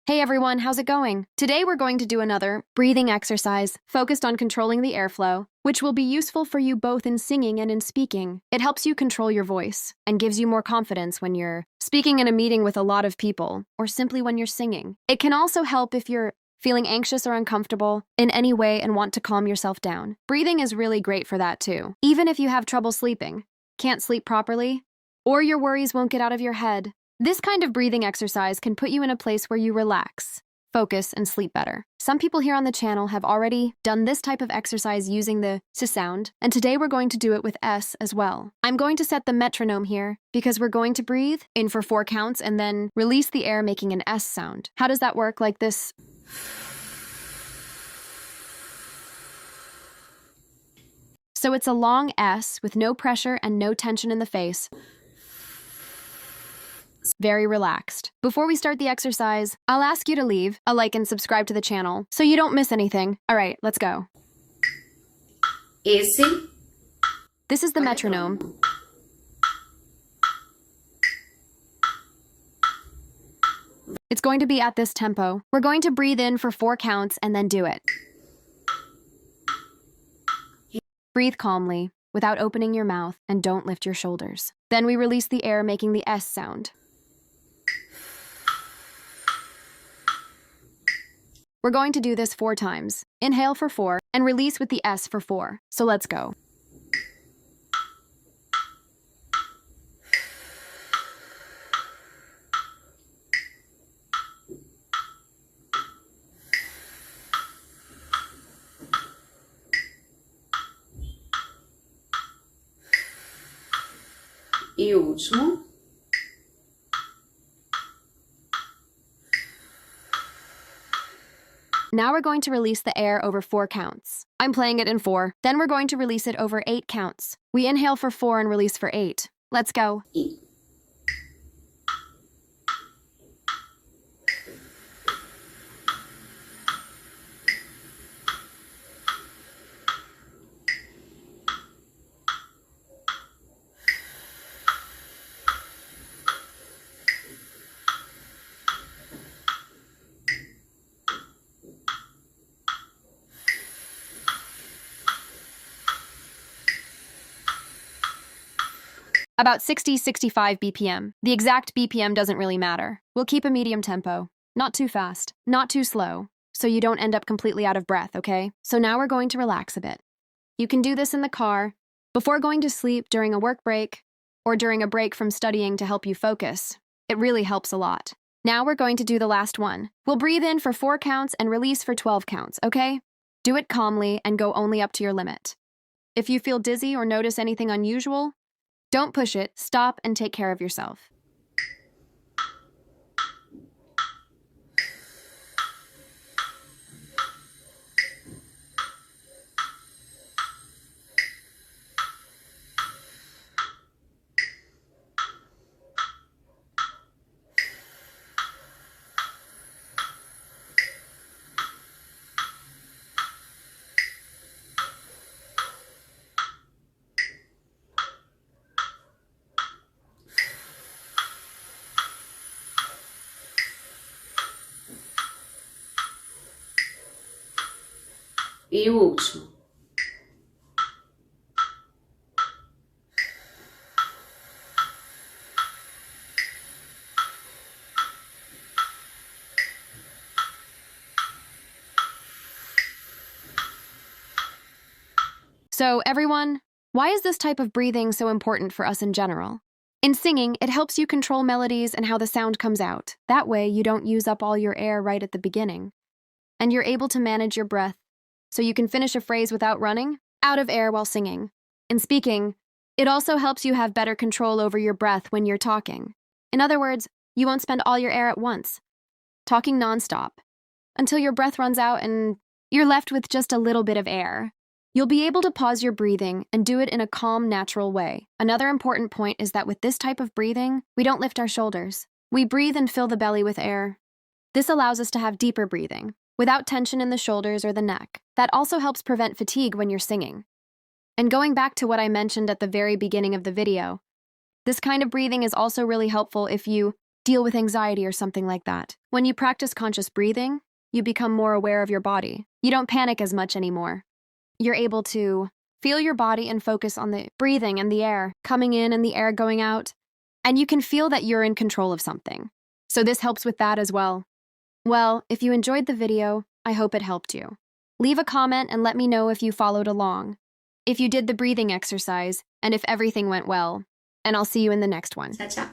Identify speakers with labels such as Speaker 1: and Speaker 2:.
Speaker 1: Hey everyone, how's it going? Today we're going to do another breathing exercise focused on controlling the airflow, which will be useful for you both in singing and in speaking. It helps you control your voice and gives you more confidence when you're speaking in a meeting with a lot of people or simply when you're singing. It can also help if you're feeling anxious or uncomfortable in any way and want to calm yourself down. Breathing is really great for that too. Even if you have trouble sleeping, can't sleep properly, or your worries won't get out of your head, this kind of breathing exercise can put you in a place where you relax, focus, and sleep better. Some people here on the channel have already done this type of exercise using the S sound, and today we're going to do it with S as well. I'm going to set the metronome here because we're going to breathe in for 4 counts and then release the air making an S sound. How does that work? Like this. So it's a long S with no pressure and no tension in the face. Very relaxed. Before we start the exercise, I'll ask you to leave a like and subscribe to the channel so you don't miss anything. All right, let's go.
Speaker 2: Esse
Speaker 1: This is the metronome. It's going to be at this tempo. We're going to breathe in for 4 counts and then do it. Breathe calmly, without opening your mouth, and don't lift your shoulders. Then we release the air making the S sound. We're going to do this 4 times. Inhale for 4 and release with the S for 4. So let's go.
Speaker 2: e o último.
Speaker 1: Now we're going to release the air over 4 counts. I'm playing it in 4. Then we're going to release it over 8 counts. We inhale for 4 and release for 8. Let's go.
Speaker 2: E.
Speaker 1: About 60-65 BPM. The exact BPM doesn't really matter. We'll keep a medium tempo. Not too fast, not too slow, so you don't end up completely out of breath, okay? So now we're going to relax a bit. You can do this in the car, before going to sleep, during a work break, or during a break from studying to help you focus. It really helps a lot. Now we're going to do the last one. We'll breathe in for 4 counts and release for 12 counts, okay? Do it calmly and go only up to your limit. If you feel dizzy or notice anything unusual, don't push it, stop, and take care of yourself.
Speaker 2: E o último.
Speaker 1: So, everyone, why is this type of breathing so important for us in general? In singing, it helps you control melodies and how the sound comes out. That way, you don't use up all your air right at the beginning. And you're able to manage your breath, so you can finish a phrase without running out of air while singing. In speaking, it also helps you have better control over your breath when you're talking. In other words, you won't spend all your air at once, talking nonstop, until your breath runs out and you're left with just a little bit of air. You'll be able to pause your breathing and do it in a calm, natural way. Another important point is that with this type of breathing, we don't lift our shoulders. We breathe and fill the belly with air. This allows us to have deeper breathing, without tension in the shoulders or the neck. That also helps prevent fatigue when you're singing. And going back to what I mentioned at the very beginning of the video, this kind of breathing is also really helpful if you deal with anxiety or something like that. When you practice conscious breathing, you become more aware of your body. You don't panic as much anymore. You're able to feel your body and focus on the breathing and the air coming in and the air going out. And you can feel that you're in control of something. So this helps with that as well. Well, if you enjoyed the video, I hope it helped you. Leave a comment and let me know if you followed along, if you did the breathing exercise, and if everything went well. And I'll see you in the next one.
Speaker 2: Ciao, ciao.